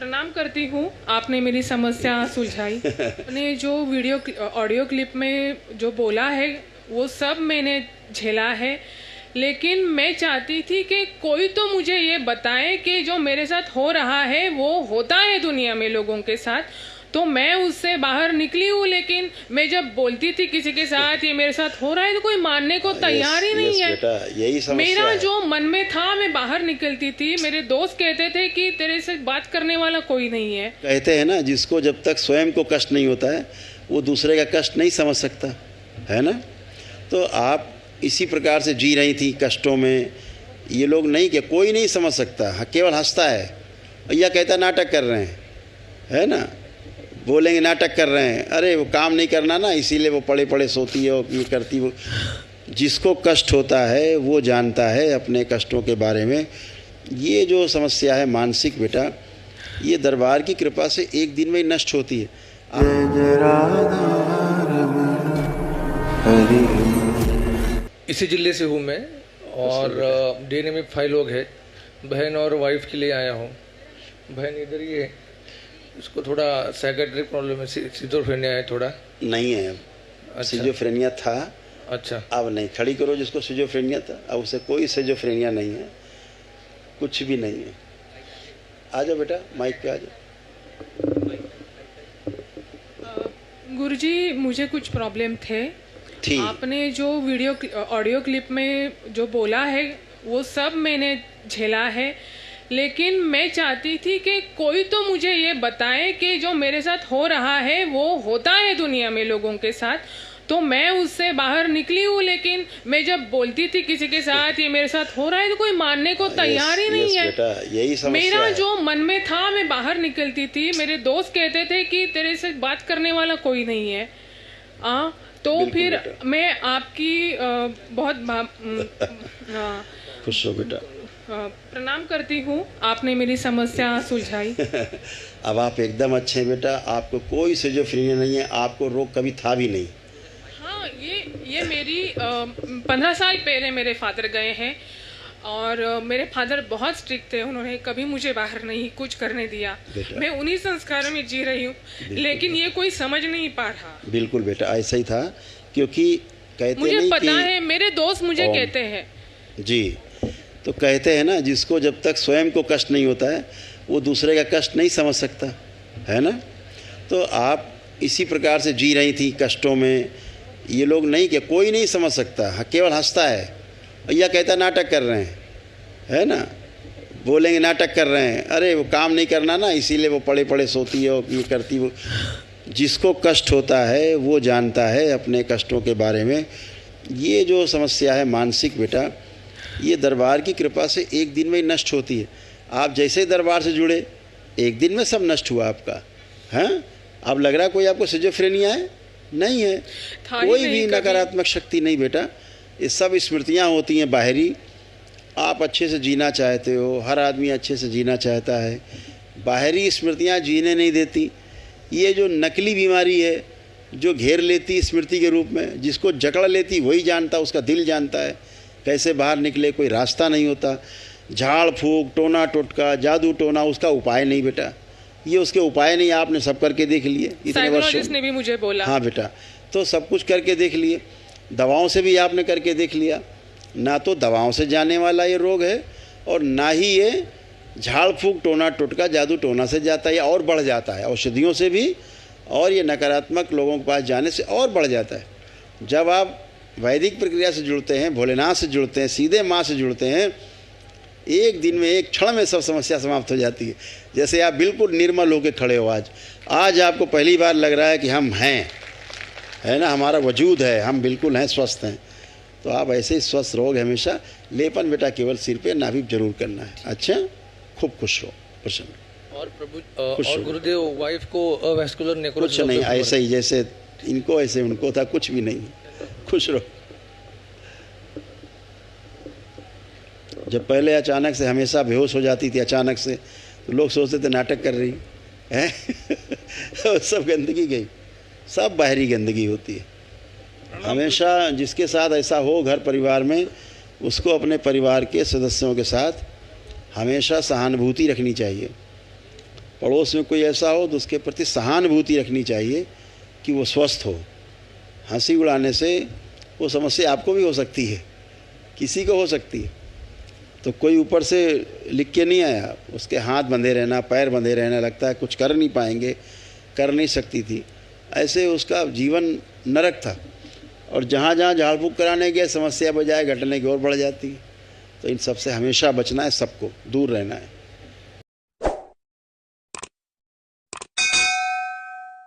प्रणाम करती हूँ। आपने मेरी समस्या सुलझाई। आपने जो ऑडियो क्लिप में जो बोला है वो सब मैंने झेला है, लेकिन मैं चाहती थी कि कोई तो मुझे ये बताए कि जो मेरे साथ हो रहा है वो होता है दुनिया में लोगों के साथ। तो मैं उससे बाहर निकली हूँ, लेकिन मैं जब बोलती थी किसी के साथ ये मेरे साथ हो रहा है तो कोई मानने को तैयार ही नहीं है। बेटा, यही समस्या मेरा है। जो मन में था मैं बाहर निकलती थी। मेरे दोस्त कहते थे कि तेरे से बात करने वाला कोई नहीं है। कहते हैं ना, जिसको जब तक स्वयं को कष्ट नहीं होता है वो दूसरे का कष्ट नहीं समझ सकता है ना। तो आप इसी प्रकार से जी रही थी कष्टों में। ये लोग नहीं, कि कोई नहीं समझ सकता, केवल हंसता है या कहता नाटक कर रहे हैं, है ना। बोलेंगे नाटक कर रहे हैं, अरे वो काम नहीं करना ना, इसीलिए वो पड़े पड़े सोती है और ये करती। वो जिसको कष्ट होता है वो जानता है अपने कष्टों के बारे में। ये जो समस्या है मानसिक, बेटा, ये दरबार की कृपा से एक दिन में ही नष्ट होती है। इसी जिले से हूँ मैं, और डीएनए में 5 लोग हैं। बहन और वाइफ के लिए आया हूँ। बहन इधर ही है, उसको थोड़ा साइकेट्रिक प्रॉब्लम है, सिजोफ्रेनिया है थोड़ा। नहीं है अब। अच्छा। सिजोफ्रेनिया था, अच्छा। अब नहीं। खड़ी करो जिसको सिजोफ्रेनिया था, अब उसे कोई सिजोफ्रेनिया नहीं है, कुछ भी नहीं है। आ जाओ बेटा, माइक पे आ जाओ। गुरुजी, मुझे कुछ प्रॉब्लम थे। आपने जो ऑडियो क्लिप में जो बोला है वो सब मैंने झेला है, लेकिन मैं चाहती थी कि कोई तो मुझे ये बताए कि जो मेरे साथ हो रहा है वो होता है दुनिया में लोगों के साथ। तो मैं उससे बाहर निकली हूँ, लेकिन मैं जब बोलती थी किसी के साथ ये मेरे साथ हो रहा है तो कोई मानने को तैयार ही नहीं है। बेटा, यही समस्या मेरा है। जो मन में था मैं बाहर निकलती थी। मेरे दोस्त कहते थे कि तेरे से बात करने वाला कोई नहीं है। तो फिर मैं आपकी बहुत खुश हो बेटा। प्रणाम करती हूँ। आपने मेरी समस्या सुलझाई। अब आप एकदम अच्छे हैं बेटा, आपको कोई सिजोफ्रेनिया नहीं है, आपको रोग कभी था भी नहीं। हाँ, ये मेरी 15 साल पहले मेरे फादर गए हैं, और मेरे फादर बहुत स्ट्रिक्ट थे। उन्होंने कभी मुझे बाहर नहीं कुछ करने दिया। मैं उन्हीं संस्कारों में जी रही हूँ, लेकिन ये कोई समझ नहीं पा रहा। बिल्कुल बेटा, ऐसा ही था, क्योंकि कहते मुझे नहीं पता कि है, मेरे दोस्त मुझे कहते हैं जी। तो कहते हैं ना, जिसको जब तक स्वयं को कष्ट नहीं होता है वो दूसरे का कष्ट नहीं समझ सकता है ना। तो आप इसी प्रकार से जी रही थी कष्टों में। ये लोग नहीं, कि कोई नहीं समझ सकता, केवल हंसता है या कहता नाटक कर रहे हैं, है ना। बोलेंगे नाटक कर रहे हैं, अरे वो काम नहीं करना ना, इसीलिए वो पड़े पड़े सोती है और ये करती। वो जिसको कष्ट होता है वो जानता है अपने कष्टों के बारे में। ये जो समस्या है मानसिक, बेटा, ये दरबार की कृपा से एक दिन में ही नष्ट होती है। आप जैसे दरबार से जुड़े एक दिन में सब नष्ट हुआ आपका। हैं, अब लग रहा कोई आपको सिजोफ्रेनिया है? नहीं है, कोई भी नकारात्मक शक्ति नहीं बेटा। ये सब स्मृतियाँ होती हैं बाहरी। आप अच्छे से जीना चाहते हो, हर आदमी अच्छे से जीना चाहता है, बाहरी स्मृतियाँ जीने नहीं देती। ये जो नकली बीमारी है जो घेर लेती स्मृति के रूप में, जिसको जकड़ लेती वही जानता, उसका दिल जानता है कैसे बाहर निकले। कोई रास्ता नहीं होता। झाड़ फूक, टोना टोटका, जादू टोना उसका उपाय नहीं बेटा। ये उसके उपाय नहीं, आपने सब करके देख लिए इतने वर्षों ने भी मुझे बोला। हाँ बेटा, तो सब कुछ करके देख लिए, दवाओं से भी आपने करके देख लिया। ना तो दवाओं से जाने वाला ये रोग है, और ना ही ये झाड़ फूक, टोना टोटका, जादू टोना से जाता है, और बढ़ जाता है औषधियों से भी, और ये नकारात्मक लोगों के पास जाने से और बढ़ जाता है। जब आप वैदिक प्रक्रिया से जुड़ते हैं, भोलेनाथ से जुड़ते हैं, सीधे माँ से जुड़ते हैं, एक दिन में, एक क्षण में सब समस्या समाप्त हो जाती है। जैसे आप बिल्कुल निर्मल होकर खड़े हो। आज आपको पहली बार लग रहा है कि हम हैं, है ना, हमारा वजूद है, हम बिल्कुल हैं, स्वस्थ हैं। तो आप ऐसे ही स्वस्थ रहोगे हमेशा। लेपन बेटा केवल सिर पे, नाभि जरूर करना है। अच्छा, खूब खुश हो, प्रसन्न। और प्रभु और गुरुदेव, वाइफ को अवैस्कुलर नेक्रोसिस कुछ नहीं, ऐसे ही जैसे इनको ऐसे उनको था, कुछ भी नहीं। खुश रहो। जब पहले अचानक से हमेशा बेहोश हो जाती थी अचानक से, तो लोग सोचते थे नाटक कर रही है। सब गंदगी गई, सब बाहरी गंदगी होती है। हमेशा जिसके साथ ऐसा हो घर परिवार में, उसको अपने परिवार के सदस्यों के साथ हमेशा सहानुभूति रखनी चाहिए। पड़ोस में कोई ऐसा हो तो उसके प्रति सहानुभूति रखनी चाहिए कि वो स्वस्थ हो। हंसी उड़ाने से वो समस्या आपको भी हो सकती है, किसी को हो सकती है। तो कोई ऊपर से लिख के नहीं आया, उसके हाथ बंधे रहना, पैर बंधे रहना, लगता है कुछ कर नहीं पाएंगे, कर नहीं सकती थी, ऐसे उसका जीवन नरक था। और जहाँ जहाँ झाड़ फूँक कराने गए समस्या बजाय घटने की ओर बढ़ जाती है। तो इन सब से हमेशा बचना है, सबको दूर रहना है।